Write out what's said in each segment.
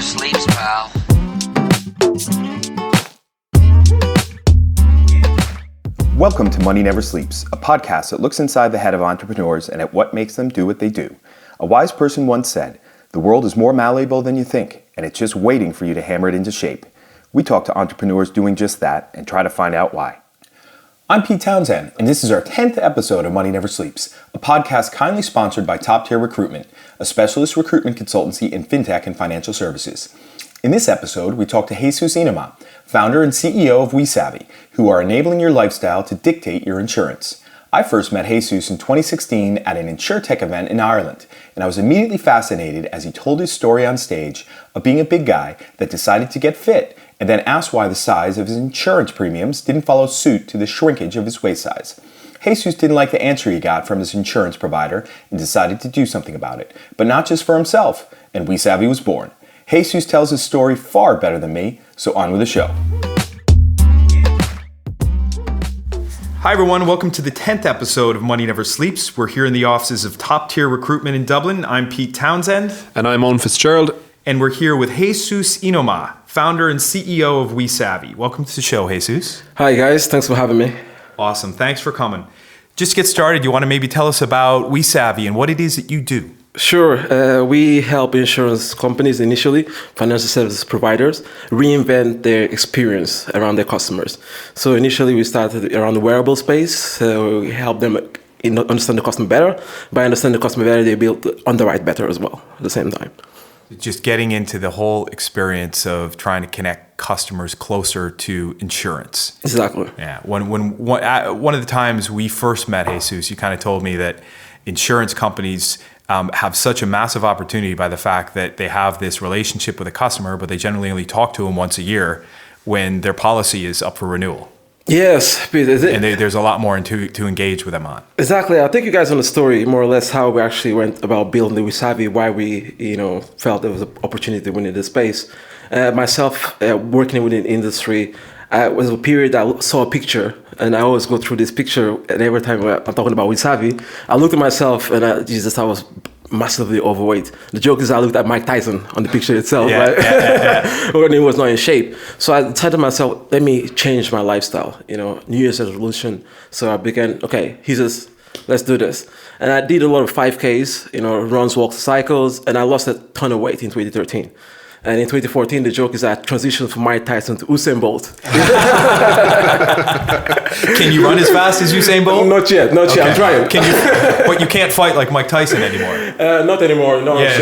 never sleeps, pal. Welcome to Money Never Sleeps, a podcast that looks inside the head of entrepreneurs and at what makes them do what they do. A wise person once said, "The world is more malleable than you think, and it's just waiting for you to hammer it into shape." We talk to entrepreneurs doing just that and try to find out why. I'm Pete Townsend, and this is our 10th episode of Money Never Sleeps, a podcast kindly sponsored by Top Tier Recruitment, a specialist recruitment consultancy in fintech and financial services. In this episode, we talk to Hesus Inoma, founder and CEO of WeSavvy, who are enabling your lifestyle to dictate your insurance. I first met Hesus in 2016 at an InsurTech event in Ireland, and I was immediately fascinated as he told his story on stage of being a big guy that decided to get fit and then asked why the size of his insurance premiums didn't follow suit to the shrinkage of his waist size. Hesus didn't like the answer he got from his insurance provider and decided to do something about it, but not just for himself, and WeSavvy was born. Hesus tells his story far better than me, so on with the show. Hi everyone, welcome to the 10th episode of Money Never Sleeps. We're here in the offices of Top Tier Recruitment in Dublin. I'm Pete Townsend. And I'm Owen Fitzgerald. And we're here with Hesus Inoma, founder and CEO of WeSavvy. Welcome to the show, Hesus. Hi guys, thanks for having me. Awesome, thanks for coming. Just to get started, you want to maybe tell us about WeSavvy and what it is that you do? Sure, we help insurance companies initially, financial services providers, reinvent their experience around their customers. So initially we started around the wearable space, so we help them understand the customer better. By understanding the customer better, they build underwrite better as well at the same time. Just getting into the whole experience of trying to connect customers closer to insurance. Exactly. Yeah. One of the times we first met, Hesus, you kind of told me that insurance companies have such a massive opportunity by the fact that they have this relationship with a customer, but they generally only talk to them once a year when their policy is up for renewal. Yes, Peter. And there's a lot more to engage with them on. Exactly. I think you guys know the story more or less how we actually went about building the WeSavvy, why we felt there was an opportunity to win in this space. Myself, working within the industry, was a period I saw a picture, and I always go through this picture, and every time I'm talking about WeSavvy, I looked at myself, and I was massively overweight. The joke is I looked at Mike Tyson on the picture itself, right? When he was not in shape. So I decided to myself, let me change my lifestyle, New Year's resolution. So I began, let's do this. And I did a lot of 5Ks, runs, walks, cycles, and I lost a ton of weight in 2013. And in 2014, the joke is I transitioned from Mike Tyson to Usain Bolt. Can you run as fast as Usain Bolt? Not yet. Okay. I'm trying. But you can't fight like Mike Tyson anymore. Not anymore. No. Yeah,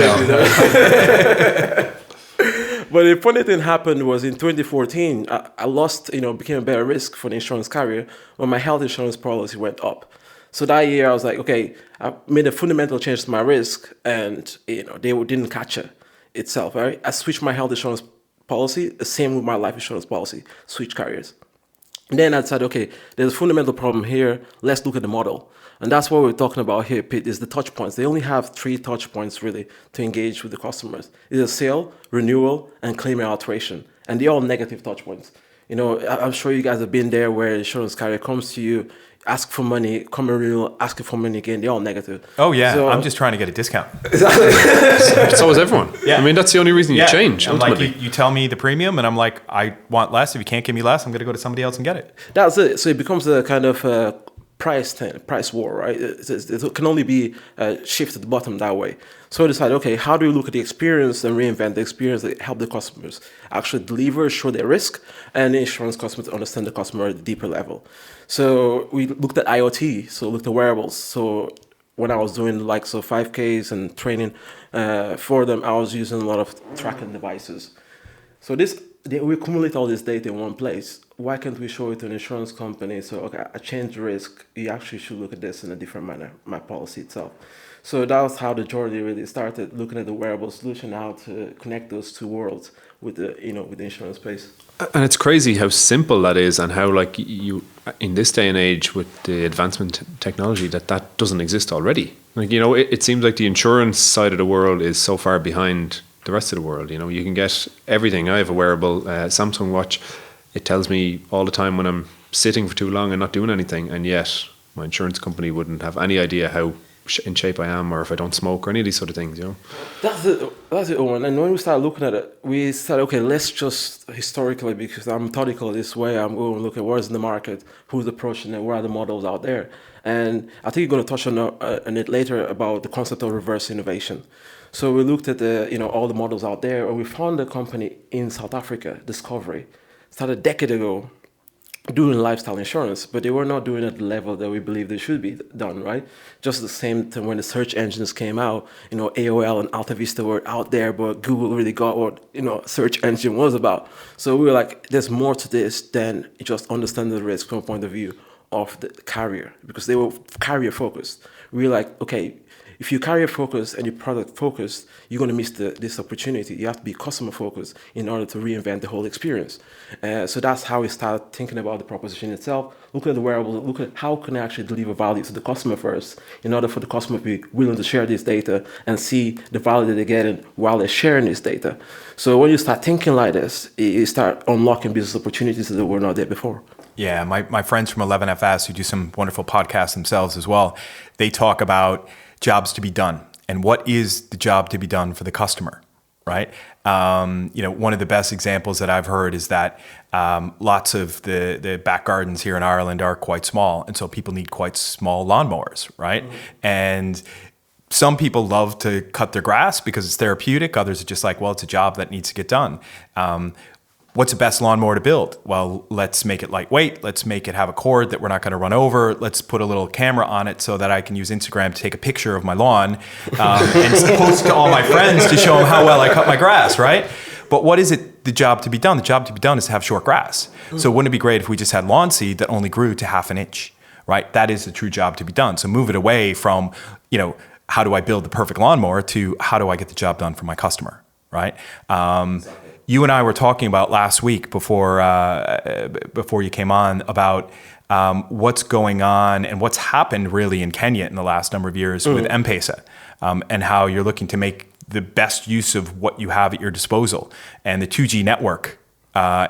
But the funny thing happened was in 2014, I lost, became a better risk for the insurance carrier when my health insurance policy went up. So that year I was like, okay, I made a fundamental change to my risk, and they didn't catch it itself, right? I switched my health insurance policy, the same with my life insurance policy, switch carriers. And then I decided, okay, there's a fundamental problem here. Let's look at the model. And that's what we're talking about here, Pete, is the touch points. They only have 3 touch points really to engage with the customers. It's a sale, renewal, and claim alteration. And they're all negative touch points. I'm sure you guys have been there where an insurance carrier comes to you, ask for money, come and renewal, ask for money again. They're all negative. Oh, yeah. So, I'm just trying to get a discount. Exactly. So is everyone. Yeah. I mean, that's the only reason you change. I'm ultimately. Like, you tell me the premium, and I'm like, I want less. If you can't give me less, I'm going to go to somebody else and get it. That's it. So it becomes a kind of price war, right? It can only be shifted at the bottom that way. So I decided, okay, how do we look at the experience and reinvent the experience that help the customers actually deliver, show their risk, and the insurance customers understand the customer at a deeper level. So we looked at IoT, so looked at wearables. So when I was doing like 5Ks and training for them, I was using a lot of tracking devices. So we accumulate all this data in one place. Why can't we show it to an insurance company? So, okay, I changed the risk. You actually should look at this in a different manner, my policy itself. So that was how the journey really started, looking at the wearable solution, how to connect those two worlds with the insurance space. And it's crazy how simple that is, and how you in this day and age with the advancement technology that doesn't exist already. It seems like the insurance side of the world is so far behind the rest of the world. You can get everything. I have a wearable Samsung watch. It tells me all the time when I'm sitting for too long and not doing anything, and yet my insurance company wouldn't have any idea how in shape I am, or if I don't smoke, or any of these sort of things, you know. That's it, Owen. And when we started looking at it, we said, okay, let's just historically, because I'm methodical this way, I'm going to look at where's in the market, who's approaching it, where are the models out there. And I think you're going to touch on it later about the concept of reverse innovation. So we looked at all the models out there, and we found a company in South Africa, Discovery, started a decade ago, doing lifestyle insurance, but they were not doing it at the level that we believe they should be done, right? Just the same time when the search engines came out, AOL and Alta Vista were out there, but Google really got what, search engine was about. So we were like, there's more to this than just understanding the risk from a point of view of the carrier, because they were carrier focused. We were like, okay, if you're carrier focused and you're product focused, you're going to miss this opportunity. You have to be customer focused in order to reinvent the whole experience. So that's how we started thinking about the proposition itself. Look at the wearables, look at how can I actually deliver value to the customer first, in order for the customer to be willing to share this data and see the value that they're getting while they're sharing this data. So when you start thinking like this, you start unlocking business opportunities that were not there before. Yeah, my friends from 11FS who do some wonderful podcasts themselves as well, they talk about jobs to be done and what is the job to be done for the customer, right? One of the best examples that I've heard is that lots of the back gardens here in Ireland are quite small, and so people need quite small lawnmowers, right? Mm-hmm. And some people love to cut their grass because it's therapeutic. Others are just like, well, it's a job that needs to get done. What's the best lawnmower to build? Well, let's make it lightweight. Let's make it have a cord that we're not going to run over. Let's put a little camera on it so that I can use Instagram to take a picture of my lawn and post to all my friends to show them how well I cut my grass, right? But what is it, the job to be done? The job to be done is to have short grass. So wouldn't it be great if we just had lawn seed that only grew to half an inch, right? That is the true job to be done. So move it away from, how do I build the perfect lawnmower to how do I get the job done for my customer, right? Exactly. You and I were talking about last week before you came on about what's going on and what's happened really in Kenya in the last number of years with M-Pesa, and how you're looking to make the best use of what you have at your disposal, and the 2G network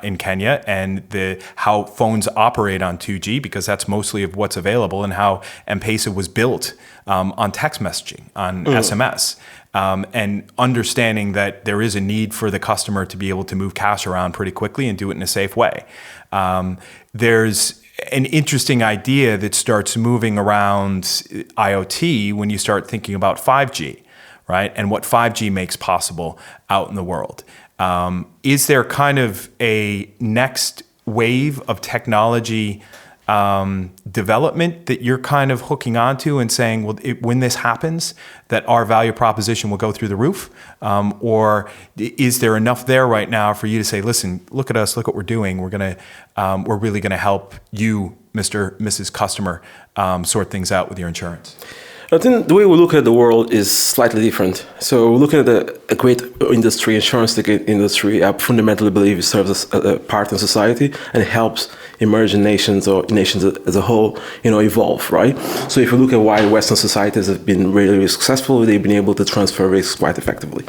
in Kenya, and how phones operate on 2G, because that's mostly of what's available, and how M-Pesa was built on text messaging, on SMS. And understanding that there is a need for the customer to be able to move cash around pretty quickly and do it in a safe way. There's an interesting idea that starts moving around IoT when you start thinking about 5G, right? And what 5G makes possible out in the world. Is there kind of a next wave of technology development that you're kind of hooking onto and saying, well, when this happens, that our value proposition will go through the roof? Or is there enough there right now for you to say, listen, look at us, look what we're doing. We're really going to help you, Mrs. Customer, sort things out with your insurance? I think the way we look at the world is slightly different. So we're looking at a great industry, insurance industry. I fundamentally believe it serves as a part in society and it helps emerging nations or nations as a whole, evolve, right? So if you look at why Western societies have been really, really successful, they've been able to transfer risks quite effectively.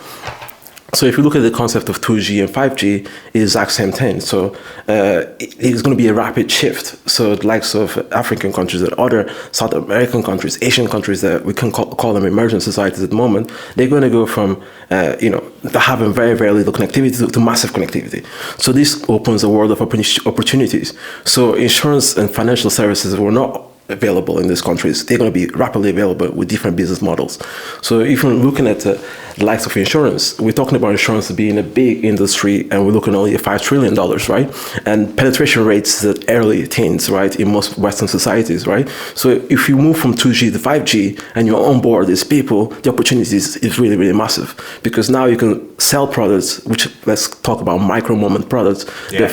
So if you look at the concept of 2G and 5G, it's the exact same thing. So it's going to be a rapid shift. So the likes of African countries and other South American countries, Asian countries that we can call them emerging societies at the moment, they're going to go from having very, very little connectivity to massive connectivity. So this opens a world of opportunities. So insurance and financial services were not available in these countries. They're going to be rapidly available with different business models. So if you're looking at the likes of insurance, we're talking about insurance being a big industry, and we're looking only at $5 trillion, right? And penetration rates at early teens, right, in most Western societies, right? So if you move from 2G to 5G and you're on board these people, the opportunity is really, really massive, because now you can sell products, which let's talk about micro moment products,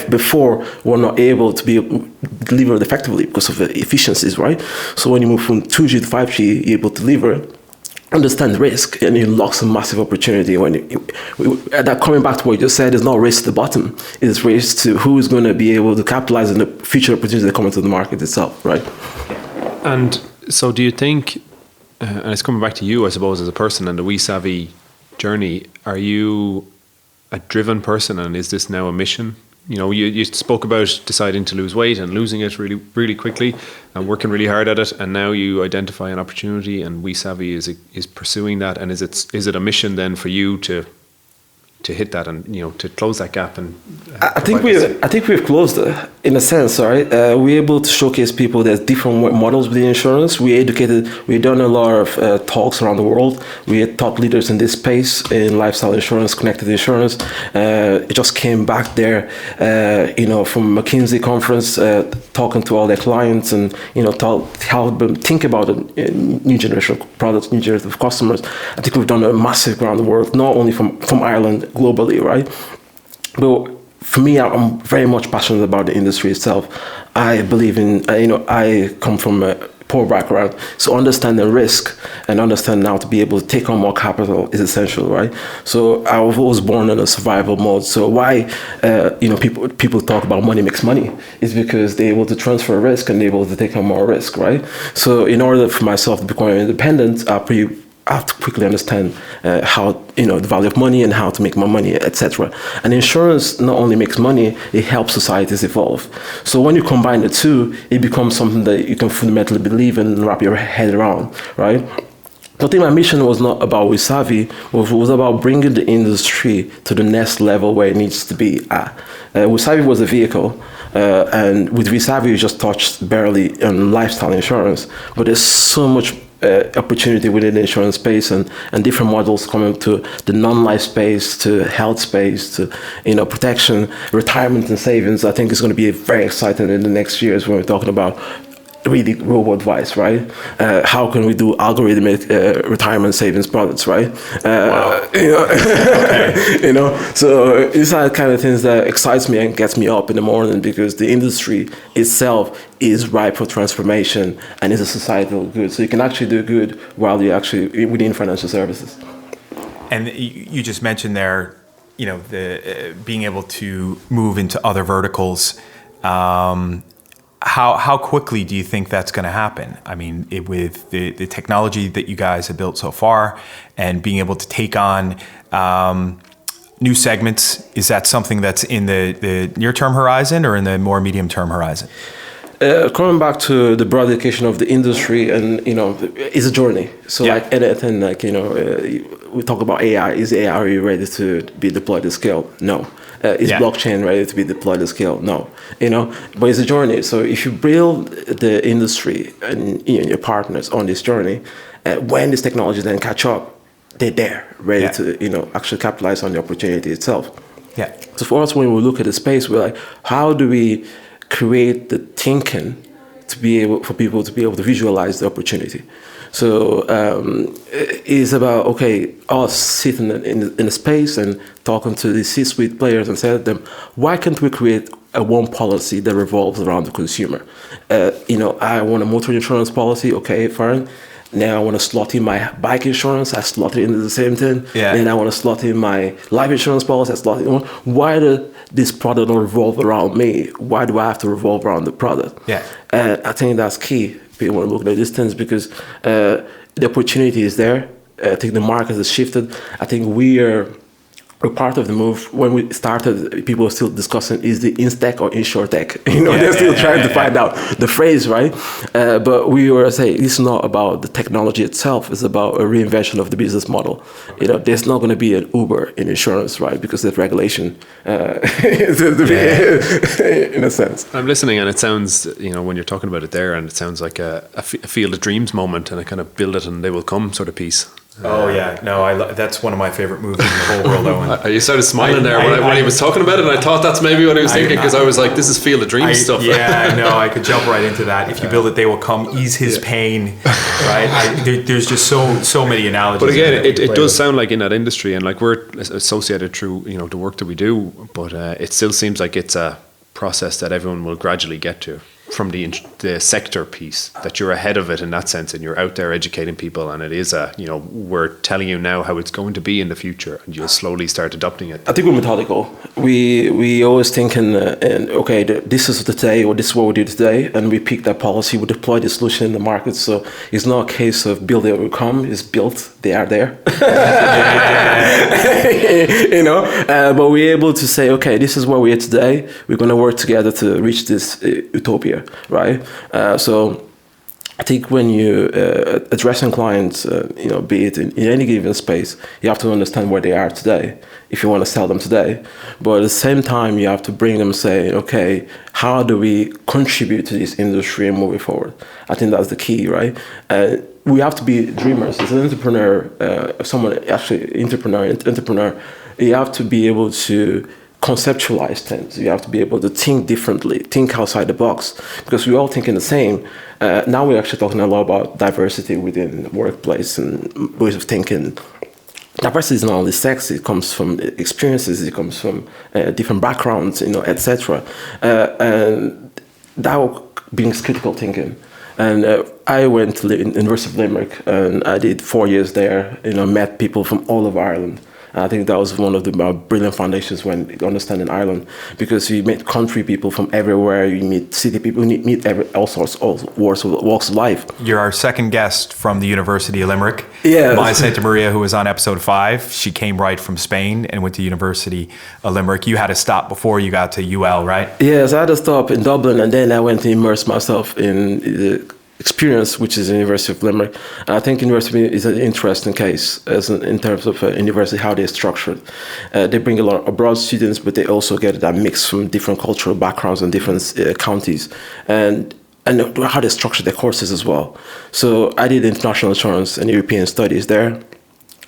before we're not able to be delivered effectively because of the efficiencies, right? So when you move from 2G to 5G, you're able to deliver, understand risk, and you unlock some massive opportunity. That coming back to what you just said, is not race to the bottom, it's race to who is going to be able to capitalize on the future opportunities that come into the market itself, right? And so do you think, and it's coming back to you, I suppose, as a person and the WeSavvy journey, are you a driven person, and is this now a mission you spoke about deciding to lose weight and losing it really, really quickly and working really hard at it. And now you identify an opportunity, and WeSavvy is pursuing that. And is it a mission then for you to hit that and to close that gap? And I think we've closed it in a sense, right? We're able to showcase people there's different models within insurance. We've done a lot of talks around the world. We had top leaders in this space in lifestyle insurance, connected insurance. It just came back there, from McKinsey conference, talking to all their clients and help them think about new generation products, new generation of customers. I think we've done a massive around the world, not only from Ireland, globally, right? But for me, I'm very much passionate about the industry itself. I believe in, I come from a poor background, so understanding risk and understanding how to be able to take on more capital is essential, right? So I was born in a survival mode. So why, people talk about money makes money is because they're able to transfer risk and they're able to take on more risk, right? So in order for myself to become independent, I have to quickly understand how, the value of money and how to make more money, etc. And insurance not only makes money, it helps societies evolve. So when you combine the two, it becomes something that you can fundamentally believe in and wrap your head around, right? So I think my mission was not about WeSavvy, it was about bringing the industry to the next level where it needs to be at. WeSavvy was a vehicle, and with WeSavvy, you just touched barely on lifestyle insurance, but there's so much opportunity within the insurance space and different models coming to the non-life space, to health space, to protection, retirement and savings. I think it's going to be very exciting in the next years when we're talking about really robo-advice, right? How can we do algorithmic retirement savings products, right? Wow. So these are the kind of things that excites me and gets me up in the morning because the industry itself is ripe for transformation and is a societal good. So you can actually do good while you're actually within financial services. And you just mentioned there, the being able to move into other verticals. How quickly do you think that's going to happen? I mean, with the technology that you guys have built so far and being able to take on new segments, is that something that's in the near-term horizon or in the more medium-term horizon? Coming back to the broad education of the industry, and it's a journey. So like anything, we talk about AI. Is AI ready to be deployed at scale? No. Is blockchain ready to be deployed at scale? No. But it's a journey. So if you build the industry and your partners on this journey, when this technology then catch up, they're there, ready to actually capitalize on the opportunity itself. Yeah. So for us, when we look at the space, we're like, how do we create the thinking for people to be able to visualize the opportunity? So it's about, us sitting in a space and talking to the C-suite players and saying to them, why can't we create one policy that revolves around the consumer? I want a motor insurance policy, okay, fine. Now I want to slot in my bike insurance, I slot it into the same thing. Yeah. And I want to slot in my life insurance policy, I slot it in. Why does this product not revolve around me? Why do I have to revolve around the product? Yeah. I think that's key. People want to look at these things because the opportunity is there. I think the market has shifted. I think we're part of the move. When we started, people were still discussing, is the instech or insurtech? They're still trying to find out the phrase, right? But we were saying, it's not about the technology itself. It's about a reinvention of the business model. There's not going to be an Uber in insurance, right? Because there's regulation, in a sense. I'm listening, and it sounds, when you're talking about it there, and it sounds like a field of dreams moment, and a kind of build it and they will come sort of piece. Oh yeah, no, that's one of my favorite movies in the whole world, Owen. You started smiling there when he was talking about it, and I thought that's maybe what he was thinking, because I was like, this is field of dreams stuff. Yeah, no, I could jump right into that. If you build it, they will come. Ease his pain, right? There's just so many analogies. But again, it does sound like in that industry, and like we're associated through the work that we do, but it still seems like it's a process that everyone will gradually get to. from the sector piece, that you're ahead of it in that sense, and you're out there educating people, and it is we're telling you now how it's going to be in the future, and you'll slowly start adopting it. I think we're methodical. We always think in okay, this is the day, or this is what we do today, and we pick that policy, we deploy the solution in the market. So it's not a case of build it or come, it's built, they are there. But we're able to say, okay, this is where we are today, we're going to work together to reach this utopia, right? So I think when you addressing clients, be it in any given space, you have to understand where they are today if you want to sell them today. But at the same time, you have to bring them saying, okay, how do we contribute to this industry and move it forward? I think that's the key, right? We have to be dreamers. As an entrepreneur, entrepreneur, you have to be able to conceptualize things. You have to be able to think differently, think outside the box, because we're all thinking the same. Now we're actually talking a lot about diversity within the workplace and ways of thinking. Diversity is not only sex; it comes from experiences, it comes from different backgrounds, etc. And that brings critical thinking. And I went to the University of Limerick, and I did 4 years there. Met people from all over Ireland. I think that was one of the brilliant foundations when understanding Ireland, because you meet country people from everywhere, you meet city people, you meet all sorts, all walks of life. You're our second guest from the University of Limerick. Yeah. Maya Santa Maria, who was on episode 5, she came right from Spain and went to University of Limerick. You had to stop before you got to UL, right? Yes, I had to stop in Dublin, and then I went to immerse myself in the experience, which is the University of Limerick. I think university is an interesting case in terms of university, how they're structured. They bring a lot of abroad students, but they also get that mix from different cultural backgrounds and different counties, and how they structure their courses as well. So I did international insurance and European studies there.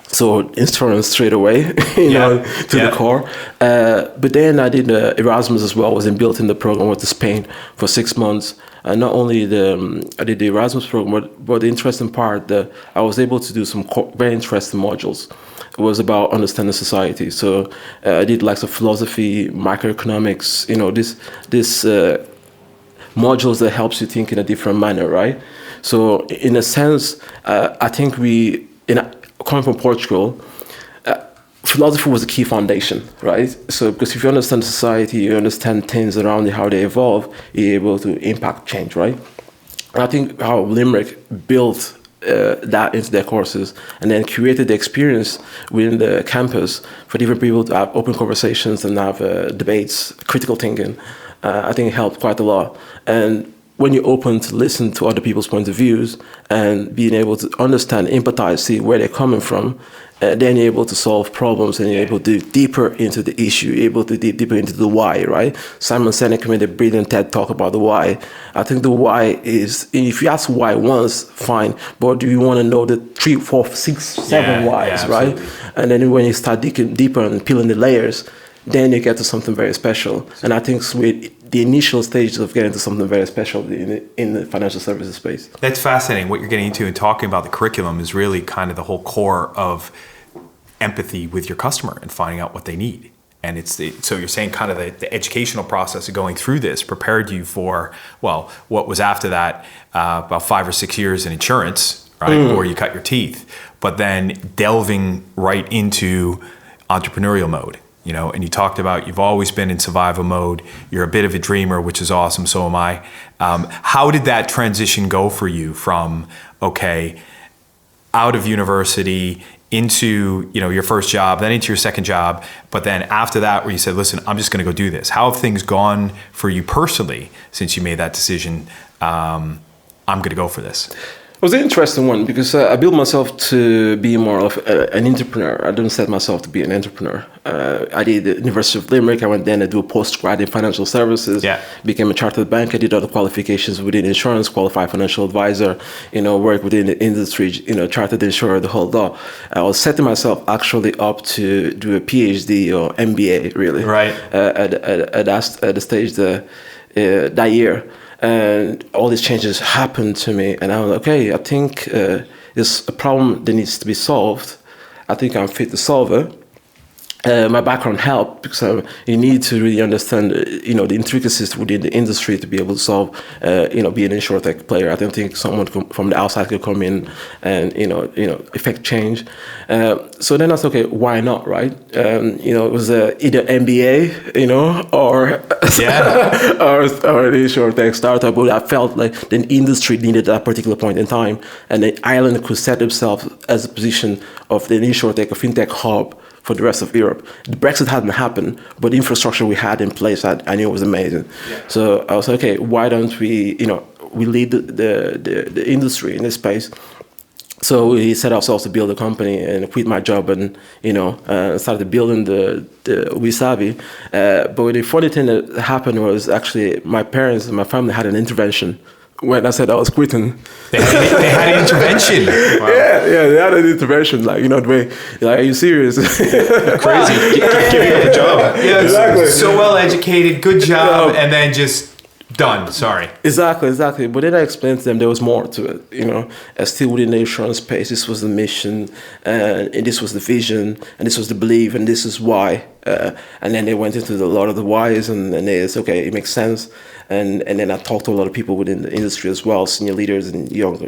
So insurance straight away, the core. But then I did Erasmus as well. I was built in the program. I went to Spain for 6 months. Not only I did the Erasmus program, but the interesting part, I was able to do some very interesting modules. It was about understanding society. So I did like some philosophy, macroeconomics, this modules that helps you think in a different manner, right? So in a sense, I think coming from Portugal, philosophy was a key foundation, right? So because if you understand society, you understand things around you, how they evolve, you're able to impact change, right? And I think how Limerick built that into their courses and then created the experience within the campus for different people to have open conversations and have debates, critical thinking, I think it helped quite a lot. And when you're open to listen to other people's point of views and being able to understand, empathize, see where they're coming from, then you're able to solve problems and you're able to dig deeper into the issue, you're able to dig deeper into the why, right? Simon Sinek made a brilliant TED talk about the why. I think the why is, if you ask why once, fine, but do you want to know the 3, 4, 6, 7 whys, right? And then when you start digging deeper and peeling the layers, then you get to something very special. And I think with the initial stages of getting to something very special in the financial services space. That's fascinating. What you're getting into and talking about the curriculum is really kind of the whole core of empathy with your customer and finding out what they need. And so you're saying kind of the educational process of going through this prepared you for, well, what was after that, about 5 or 6 years in insurance, right? Where you cut your teeth, but then delving right into entrepreneurial mode. And you talked about you've always been in survival mode. You're a bit of a dreamer, which is awesome. So am I. How did that transition go for you from, okay, out of university into, your first job, then into your second job, but then after that where you said, listen, I'm just going to go do this. How have things gone for you personally since you made that decision? I'm going to go for this. It was an interesting one because I built myself to be more of an entrepreneur. I didn't set myself to be an entrepreneur. I did the University of Limerick. I went then to do a postgrad in financial services. Became a chartered bank. I did other qualifications within insurance, qualified financial advisor. Work within the industry. Chartered insurer, the whole lot. I was setting myself actually up to do a PhD or MBA, really. Right. At the stage that year. And all these changes happened to me, and I was like, okay, I think it's a problem that needs to be solved. I think I'm fit to solve it. my background helped because you need to really understand, the intricacies within the industry to be able to solve, be an insurtech player. I don't think someone from the outside could come in and, effect change. So then I said, okay, why not, right? It was either MBA, or or an insurtech startup. But I felt like the industry needed that particular point in time, and the island could set itself as a position of the insurtech or fintech hub for the rest of Europe. The Brexit hadn't happened, but the infrastructure we had in place, I knew it was amazing. Yeah. So I was like, okay, why don't we, we lead the industry in this space. So we set ourselves to build a company and quit my job and, started building the WeSavvy. But the funny thing that happened was actually my parents and my family had an intervention when I said I was quitting. They had an intervention. Wow. Yeah, they had an intervention. Like, the way, like, are you serious? Crazy. Give you a job. Yeah, exactly. So well educated, good job, and then just done. Sorry. Exactly. But then I explained to them there was more to it. Still within the insurance space, this was the mission, and this was the vision, and this was the belief, and this is why. And then they went into a lot of the whys, and they said, okay, it makes sense. And then I talked to a lot of people within the industry as well, senior leaders and younger,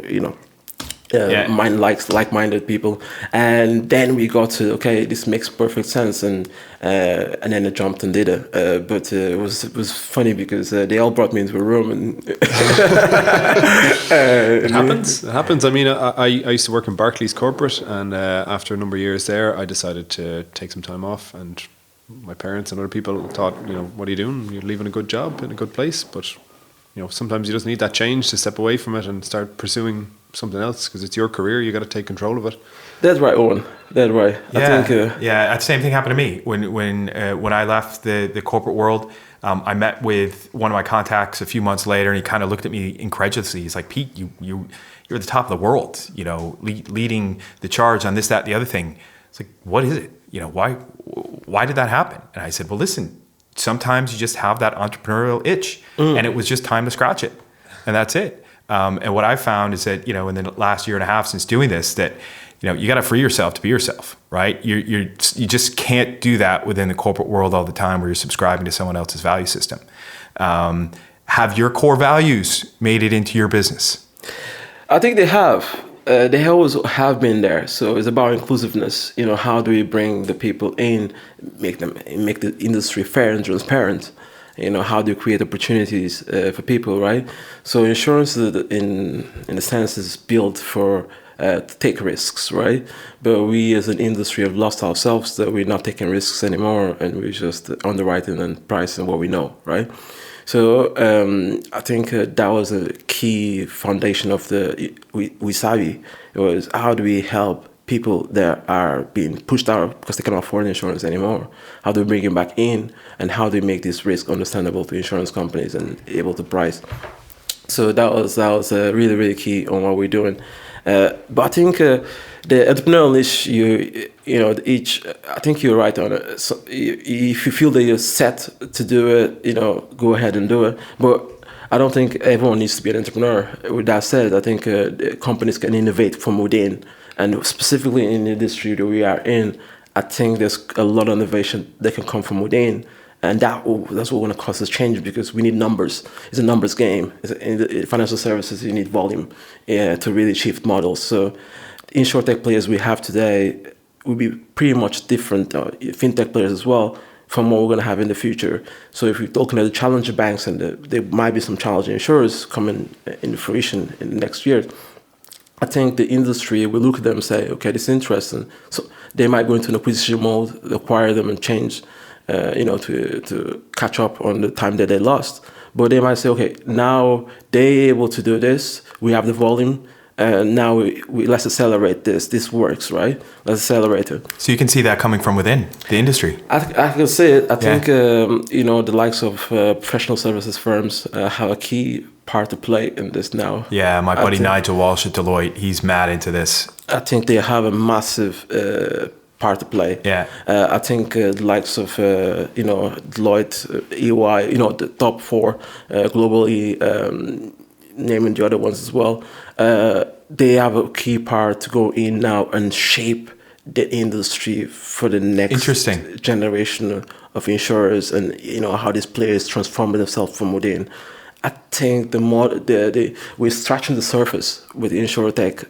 like-minded people. And then we got to, okay, this makes perfect sense. And then I jumped and did it. But it was funny because they all brought me into a room. And It happens. I mean, I used to work in Barclays corporate, and after a number of years there, I decided to take some time off. And my parents and other people thought, what are you doing? You're leaving a good job in a good place. But, sometimes you just need that change to step away from it and start pursuing something else, because it's your career. You got to take control of it. That's right, Owen. That's right. Yeah, I think, the same thing happened to me when I left the corporate world. I met with one of my contacts a few months later, and he kind of looked at me incredulously. He's like, "Pete, you're at the top of the world. Leading the charge on this, that, the other thing." It's like, what is it? Why did that happen? And I said, well, listen, sometimes you just have that entrepreneurial itch, and it was just time to scratch it, and that's it. And what I found is that, in the last year and a half since doing this, that, you got to free yourself to be yourself, right? You just can't do that within the corporate world all the time where you're subscribing to someone else's value system. Have your core values made it into your business? I think they have. They always have been there. So it's about inclusiveness. How do we bring the people in, make the industry fair and transparent? How do you create opportunities for people, right? So insurance, in a sense, is built for to take risks, right? But we as an industry have lost ourselves, that we're not taking risks anymore, and we're just underwriting and pricing what we know, right? So I think that was a key foundation of the WeSavvy. It was, how do we help people that are being pushed out because they cannot afford insurance anymore? How do we bring them back in, and how do we make this risk understandable to insurance companies and able to price? So that was really, really key on what we're doing. But I think the entrepreneurial niche, I think you're right on it. So if you feel that you're set to do it, go ahead and do it. But I don't think everyone needs to be an entrepreneur. With that said, I think companies can innovate from within. And specifically in the industry that we are in, I think there's a lot of innovation that can come from within. And that's what going to cause us change, because we need numbers. It's a numbers game. In the financial services, you need volume to really shift models. So insurtech players we have today will be pretty much different, fintech players as well, from what we're going to have in the future. So if we're talking about the challenger banks, and there might be some challenger insurers coming into fruition in the next year, I think the industry will look at them and say, okay, this is interesting. So they might go into an acquisition mode, acquire them and change, to catch up on the time that they lost. But they might say, okay, now they're able to do this. We have the volume. Now let's accelerate this. This works, right? Let's accelerate it. So you can see that coming from within the industry. I can say it. I think, the likes of professional services firms have a key part to play in this now. Yeah, my buddy Nigel Walsh at Deloitte, he's mad into this. I think they have a massive part to play. Yeah. I think the likes of, Deloitte, EY, the top four globally, naming the other ones as well, they have a key part to go in now and shape the industry for the next Interesting. generation of insurers, and how these players transform themselves from within. I think we're scratching the surface with insurtech.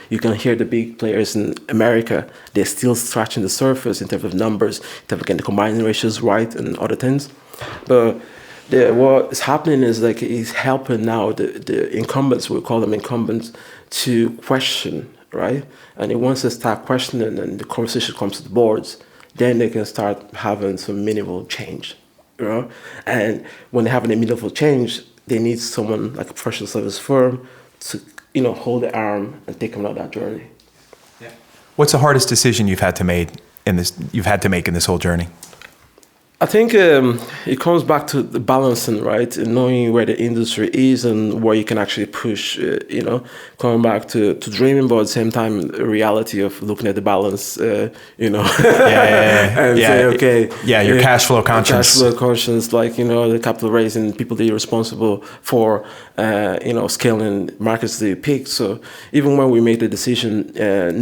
You can hear the big players in America. They're still scratching the surface in terms of numbers, in terms of getting the combined ratios right and other things. But what is happening is like it's helping now the incumbents, we call them incumbents, to question, right? And once they start questioning and the conversation comes to the boards, then they can start having some meaningful change. And when they're having a meaningful change, they need someone like a professional service firm to hold their arm and take them on that journey. What's the hardest decision you've had to make in this whole journey? I think it comes back to the balancing, right? And knowing where the industry is and where you can actually push, coming back to dreaming, but at the same time, the reality of looking at the balance, and say, okay. Yeah, your cash flow conscious. Cash flow conscious, like, the capital raising, people that you're responsible for, scaling markets that you pick. So even when we made the decision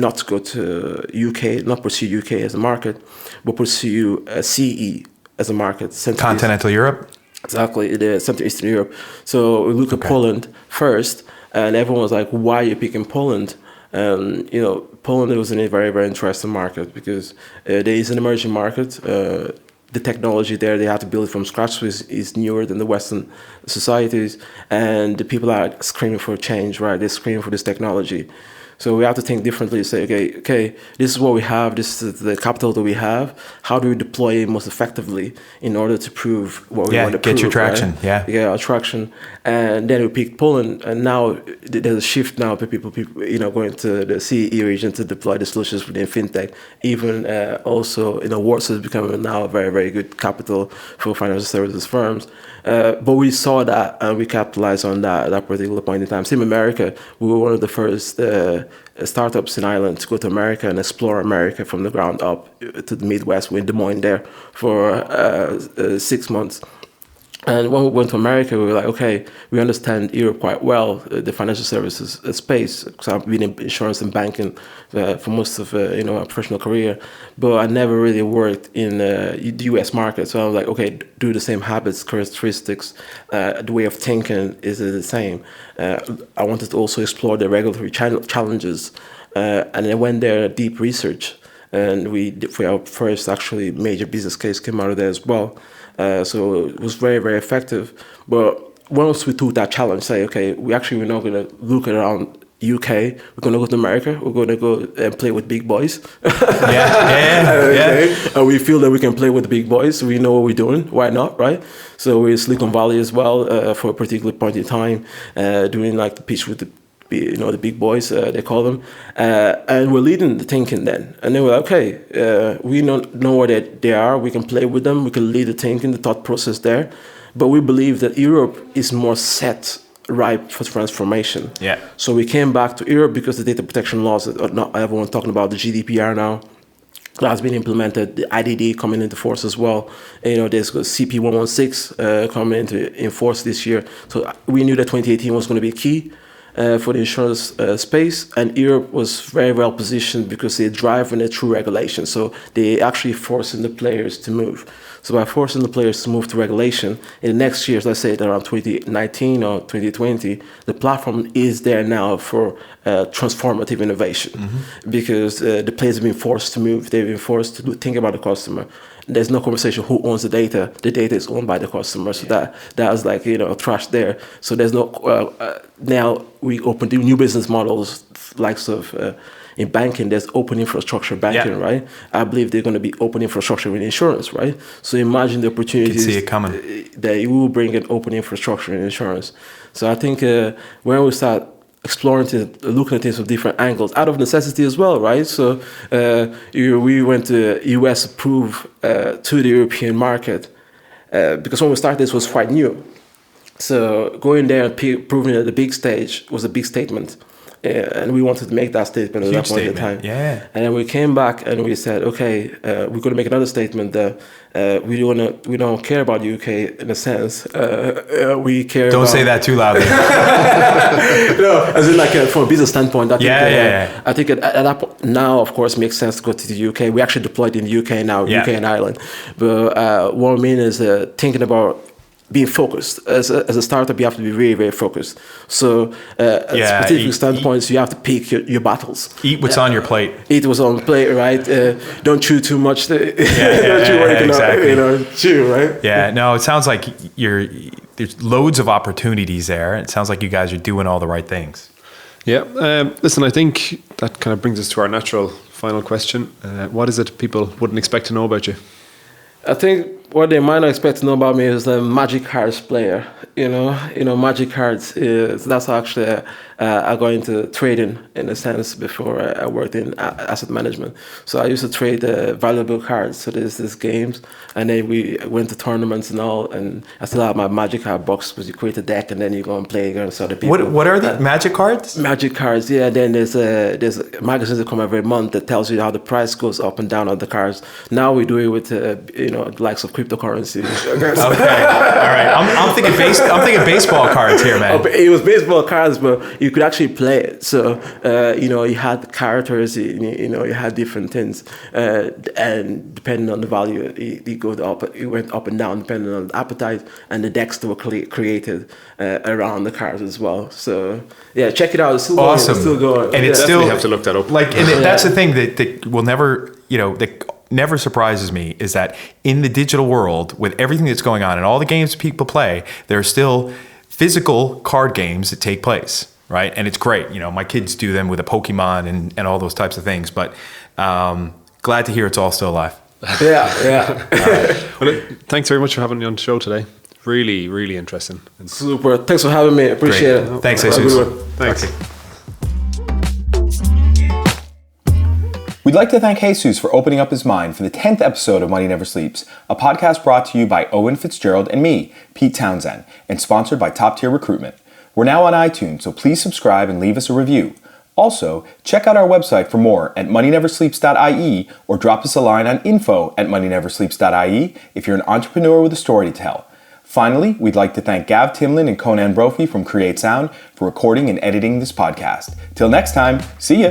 not to go to UK, not pursue UK as a market, but pursue CE as a market. Continental Europe? Exactly, the Central Eastern Europe. So we look at Poland first, and everyone was like, why are you picking Poland? Poland was in a very, very interesting market because there is an emerging market. The technology there, they had to build it from scratch, so is newer than the Western societies. And the people are screaming for change, right? They're screaming for this technology. So we have to think differently, say, okay, this is what we have, this is the capital that we have. How do we deploy it most effectively in order to prove what we want to prove? Get your traction, right? Yeah, our traction. And then we picked Poland, and now there's a shift now for people going to the CE region to deploy the solutions within fintech. Even also, Warsaw is becoming now a very, very good capital for financial services firms. But we saw that and we capitalized on that at that particular point in time. Same in America, we were one of the first startups in Ireland to go to America and explore America from the ground up to the Midwest. We're in Des Moines there for 6 months. And when we went to America, we were like, okay, we understand Europe quite well, the financial services space, because I've been in insurance and banking for most of my professional career, but I never really worked in the US market. So I was like, okay, do the same habits, characteristics, the way of thinking is the same. I wanted to also explore the regulatory challenges, and I went there, deep research, and for our first actually major business case came out of there as well. So it was very, very effective. But once we took that challenge, say, okay, we're not going to look around UK. We're going to go to America. We're going to go and play with big boys. Yeah. And we feel that we can play with the big boys. We know what we're doing. Why not, right? So we're in Silicon Valley as well for a particular point in time, doing like the pitch with the big boys, they call them. And we're leading the thinking then. And then we're like, okay, we know where they are. We can play with them. We can lead the thinking, the thought process there. But we believe that Europe is more set, ripe for transformation. Yeah. So we came back to Europe because the data protection laws, not everyone talking about the GDPR now, that's been implemented, the IDD coming into force as well. There's CP 116 coming into force this year. So we knew that 2018 was going to be key for the insurance space, and Europe was very well positioned because they're driving it through regulation. So they actually forcing the players to move. So by forcing the players to move to regulation, in the next years, let's say around 2019 or 2020, the platform is there now for transformative innovation, because the players have been forced to move. They've been forced to think about the customer. There's no conversation who owns the data. The data is owned by the customer. So that is like, trash there. So there's no, now we open new business models, likes of, in banking, there's open infrastructure banking, right? I believe they're going to be open infrastructure in insurance, right? So imagine the opportunities. You can see it coming. That you will bring an open infrastructure in insurance. So I think when we start exploring things, looking at things from different angles, out of necessity as well, right? So we went to US approve to the European market because when we started, this was quite new. So going there and proving it at the big stage was a big statement. and we wanted to make that statement at Huge that point in statement. time. Yeah. And then we came back and we said, okay, we're going to make another statement that we don't care about the UK in a sense. We care. Don't about, say that too loudly. No, as in like from a business standpoint. I think, Yeah. I think at that point now, of course, it makes sense to go to the UK. We actually deployed in the UK now, Yeah. UK and Ireland. But what I mean is thinking about being focused. As a startup, you have to be really, very focused. So at specific standpoints, you have to pick your battles. Eat what's on your plate. Eat what's on the plate, right? Don't chew too much. Don't chew what you can, exactly. chew, right? Yeah, no, it sounds like there's loads of opportunities there. It sounds like you guys are doing all the right things. Yeah. Listen, I think that kind of brings us to our natural final question. What is it people wouldn't expect to know about you? I think what they might not expect to know about me is the Magic Cards player. Magic Cards that's actually I got into trading in a sense before I worked in asset management. So I used to trade valuable cards. So there's these games, and then we went to tournaments and all. And I still have my Magic Card box because you create a deck and then you go and play against other people. What are the Magic cards? Magic Cards, yeah. Then there's magazines that come every month that tells you how the price goes up and down on the cards. Now we do it with the likes of cryptocurrency. Okay, all right. I'm thinking baseball cards here, man. It was baseball cards, but you could actually play it. So you had characters, you had different things, and depending on the value, it went up and down depending on the appetite and the decks that were created around the cards as well. So yeah, check it out. It's still awesome. Going. It's still going. And it's Definitely still have to look that up. That's the thing that will never, that never surprises me is that in the digital world, with everything that's going on and all the games people play, there are still physical card games that take place, right? And it's great. My kids do them with a Pokemon and all those types of things. But glad to hear it's all still alive. Yeah. Well, thanks very much for having me on the show today. Really, really interesting. Super. Thanks for having me. Appreciate it. Thanks, Have a Jesus. good one. Thanks. Okay. We'd like to thank Jesus for opening up his mind for the 10th episode of Money Never Sleeps, a podcast brought to you by Owen Fitzgerald and me, Pete Townsend, and sponsored by Top Tier Recruitment. We're now on iTunes, so please subscribe and leave us a review. Also, check out our website for more at moneyneversleeps.ie or drop us a line on info@moneyneversleeps.ie if you're an entrepreneur with a story to tell. Finally, we'd like to thank Gav Timlin and Conan Brophy from Create Sound for recording and editing this podcast. Till next time, see ya!